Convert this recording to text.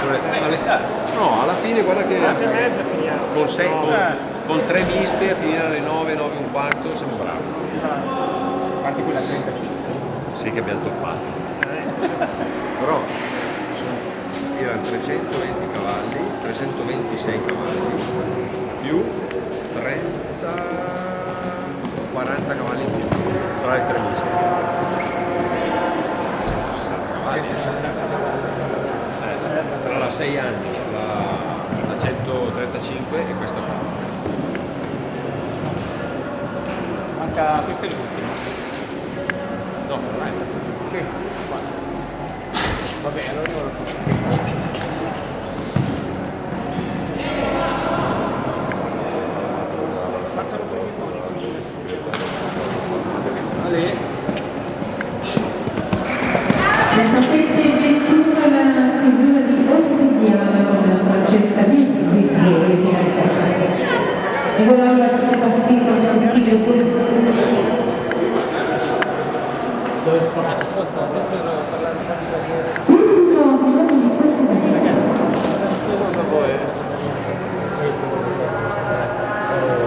No, alla fine guarda che 8:30 finiamo. con 3 miste a finire alle 9, 9 e un quarto siamo bravi. Parti quella 35. Sì che abbiamo toppato. Però erano 320 cavalli, 326 cavalli, più 40 cavalli in più, tra le 3 miste. 160 cavalli. Tra la 6 anni, la 135 e questa qua. Manca questa è l'ultima. No, non è. Sì. Va bene, allora io lo faccio. Partono per i buoni. 37:21 la chiusura di Ossidiana con Francesca Vinzi e con la Pasticco assistito Dove è scorato? Adesso parlare di